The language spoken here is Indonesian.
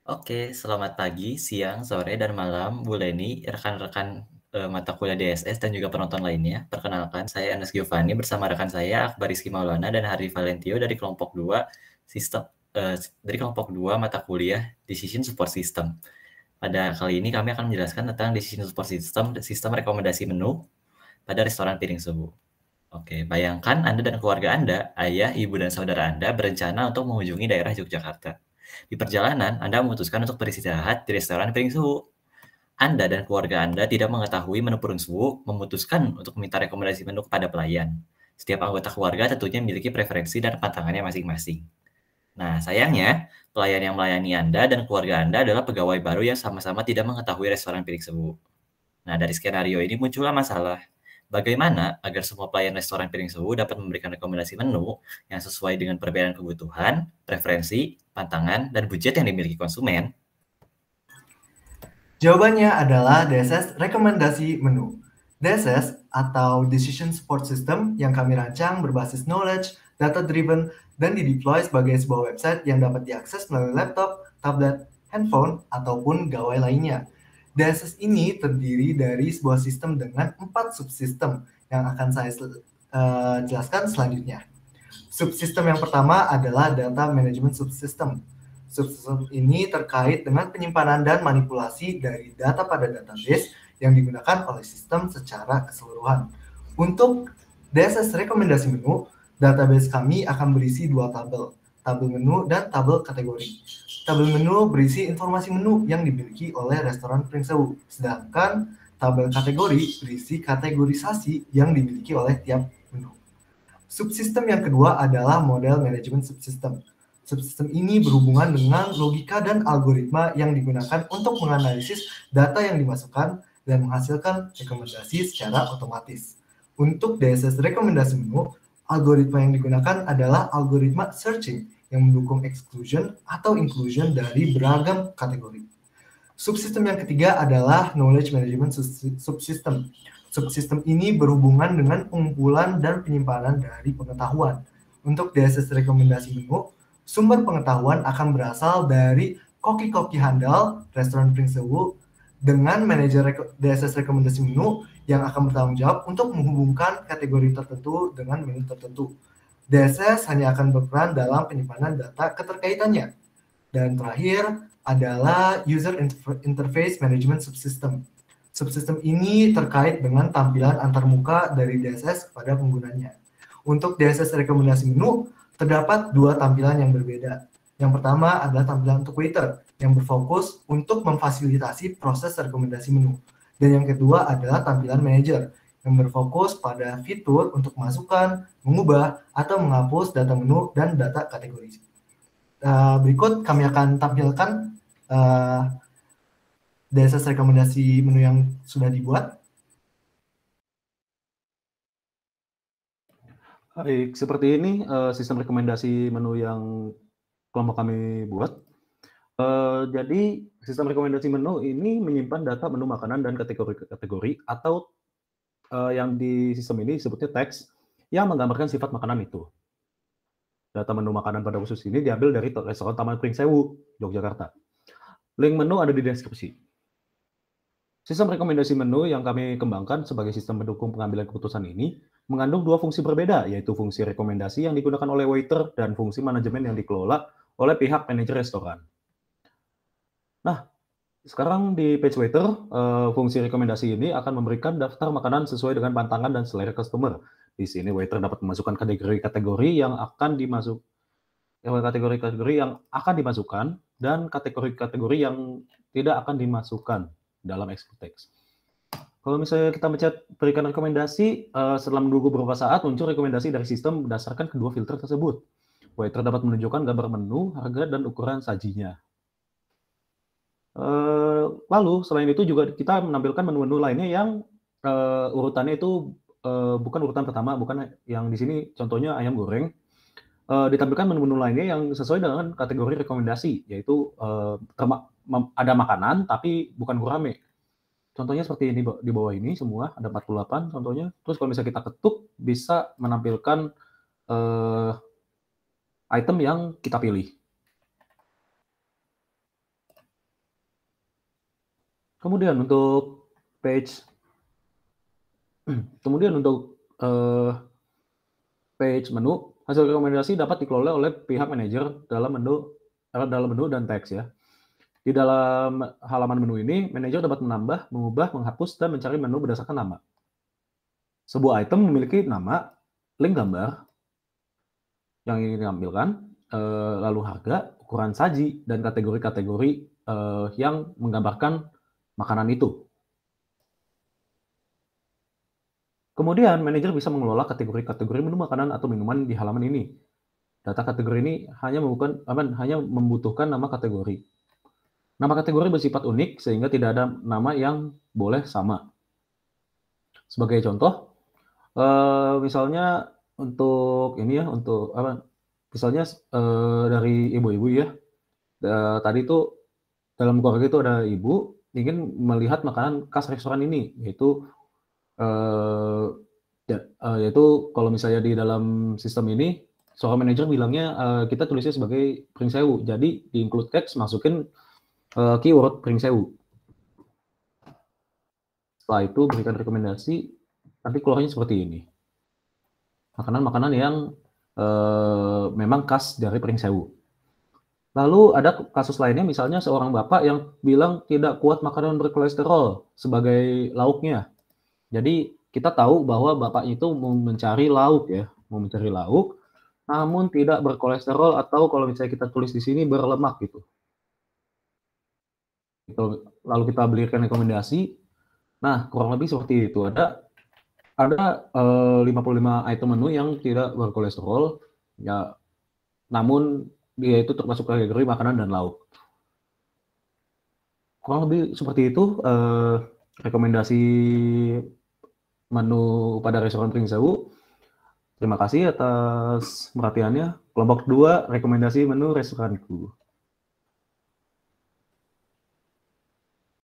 Oke, selamat pagi, siang, sore, dan malam, Bu Leni, rekan-rekan mata kuliah DSS, dan juga penonton lainnya. Perkenalkan, saya Anas Giovanni bersama rekan saya Akbar Rizky Maulana dan Hari Valentio dari kelompok 2 sistem dari kelompok 2 mata kuliah Decision Support System. Pada kali ini kami akan menjelaskan tentang Decision Support System, sistem rekomendasi menu pada restoran piring suhu. Oke, bayangkan Anda dan keluarga Anda, ayah, ibu, dan saudara Anda berencana untuk mengunjungi daerah Yogyakarta. Di perjalanan, Anda memutuskan untuk beristirahat di restoran piring suhu. Anda dan keluarga Anda tidak mengetahui menu piring suhu, memutuskan untuk meminta rekomendasi menu kepada pelayan. Setiap anggota keluarga tentunya memiliki preferensi dan pantangannya masing-masing. Nah, sayangnya, pelayan yang melayani Anda dan keluarga Anda adalah pegawai baru yang sama-sama tidak mengetahui restoran piring suhu. Nah, dari skenario ini muncullah masalah. Bagaimana agar semua pelayan restoran piring suhu dapat memberikan rekomendasi menu yang sesuai dengan perbedaan kebutuhan, preferensi, pantangan, dan budget yang dimiliki konsumen? Jawabannya adalah DSS rekomendasi menu. DSS atau Decision Support System yang kami rancang berbasis knowledge, data driven, dan dideploy sebagai sebuah website yang dapat diakses melalui laptop, tablet, handphone, ataupun gawai lainnya. DSS ini terdiri dari sebuah sistem dengan 4 subsistem yang akan saya jelaskan selanjutnya. Subsistem yang pertama adalah Data Management Subsystem. Subsistem ini terkait dengan penyimpanan dan manipulasi dari data pada database yang digunakan oleh sistem secara keseluruhan. Untuk DSS rekomendasi menu, database kami akan berisi dua tabel menu dan tabel kategori. Tabel menu berisi informasi menu yang dimiliki oleh restoran piring suhu, sedangkan tabel kategori berisi kategorisasi yang dimiliki oleh tiap menu. Subsistem yang kedua adalah model manajemen subsistem. Subsistem ini berhubungan dengan logika dan algoritma yang digunakan untuk menganalisis data yang dimasukkan dan menghasilkan rekomendasi secara otomatis. Untuk DSS rekomendasi menu, algoritma yang digunakan adalah algoritma searching yang mendukung exclusion atau inclusion dari beragam kategori. Subsistem yang ketiga adalah knowledge management subsystem. Subsistem ini berhubungan dengan pengumpulan dan penyimpanan dari pengetahuan. Untuk DSS rekomendasi menu, sumber pengetahuan akan berasal dari koki-koki handal restoran piring suhu dengan manajer DSS rekomendasi menu yang akan bertanggung jawab untuk menghubungkan kategori tertentu dengan menu tertentu. DSS hanya akan berperan dalam penyimpanan data keterkaitannya. Dan terakhir adalah User Interface Management Subsystem. Subsystem ini terkait dengan tampilan antarmuka dari DSS kepada penggunanya. Untuk DSS rekomendasi menu, terdapat dua tampilan yang berbeda. Yang pertama adalah tampilan untuk waiter, yang berfokus untuk memfasilitasi proses rekomendasi menu. Dan yang kedua adalah tampilan manager, yang berfokus pada fitur untuk masukkan, mengubah, atau menghapus data menu dan data kategori. Berikut kami akan tampilkan DSS rekomendasi menu yang sudah dibuat. Baik, seperti ini sistem rekomendasi menu yang kelompok kami buat. Jadi sistem rekomendasi menu ini menyimpan data menu makanan dan kategori-kategori atau yang di sistem ini disebutnya teks yang menggambarkan sifat makanan itu. Data menu makanan pada khusus ini diambil dari restoran Taman Piring Sewu, Yogyakarta. Link menu ada di deskripsi. Sistem rekomendasi menu yang kami kembangkan sebagai sistem pendukung pengambilan keputusan ini mengandung dua fungsi berbeda, yaitu fungsi rekomendasi yang digunakan oleh waiter dan fungsi manajemen yang dikelola oleh pihak manajer restoran. Nah, sekarang di page waiter, fungsi rekomendasi ini akan memberikan daftar makanan sesuai dengan pantangan dan selera customer. Di sini waiter dapat memasukkan kategori-kategori yang akan dimasukkan dan kategori-kategori yang tidak akan dimasukkan dalam export text. Kalau misalnya kita mencet berikan rekomendasi, setelah menunggu beberapa saat muncul rekomendasi dari sistem berdasarkan kedua filter tersebut. Waiter dapat menunjukkan gambar menu, harga, dan ukuran sajinya. Lalu selain itu juga kita menampilkan menu-menu lainnya yang urutannya itu bukan urutan pertama, bukan yang di sini contohnya ayam goreng. Ditampilkan menu-menu lainnya yang sesuai dengan kategori rekomendasi, yaitu ada makanan tapi bukan gurame. Contohnya seperti ini di bawah ini semua, ada 48 contohnya. Terus kalau misalnya kita ketuk, bisa menampilkan item yang kita pilih. Kemudian untuk page page menu, hasil rekomendasi dapat dikelola oleh pihak manajer dalam menu dan teks ya. Di dalam halaman menu ini, manajer dapat menambah, mengubah, menghapus, dan mencari menu berdasarkan nama. Sebuah item memiliki nama, link gambar yang ingin ditampilkan, lalu harga, ukuran saji, dan kategori-kategori yang menggambarkan makanan itu. Kemudian, manajer bisa mengelola kategori-kategori menu makanan atau minuman di halaman ini. Data kategori ini hanya membutuhkan nama kategori. Nama kategori bersifat unik sehingga tidak ada nama yang boleh sama. Sebagai contoh, misalnya untuk ini ya, misalnya dari ibu-ibu ya. Tadi itu dalam keluarga itu ada ibu ingin melihat makanan khas restoran ini, yaitu kalau misalnya di dalam sistem ini, seorang manajer bilangnya kita tulisnya sebagai pring sewu. Jadi di include text masukin keyword pring sewu. Setelah itu berikan rekomendasi, nanti keluarnya seperti ini. Makanan-makanan yang memang khas dari pring sewu. Lalu ada kasus lainnya, misalnya seorang bapak yang bilang tidak kuat makanan berkolesterol sebagai lauknya. Jadi kita tahu bahwa bapak itu mau mencari lauk, namun tidak berkolesterol atau kalau misalnya kita tulis di sini berlemak gitu. Lalu kita berikan rekomendasi. Nah, kurang lebih seperti itu. Ada 55 item menu yang tidak berkolesterol, ya, namun dia itu termasuk kategori makanan dan lauk. Kurang lebih seperti itu rekomendasi menu pada restoran Pring Sewu. Terima kasih atas perhatiannya. Kelompok 2, rekomendasi menu restoranku.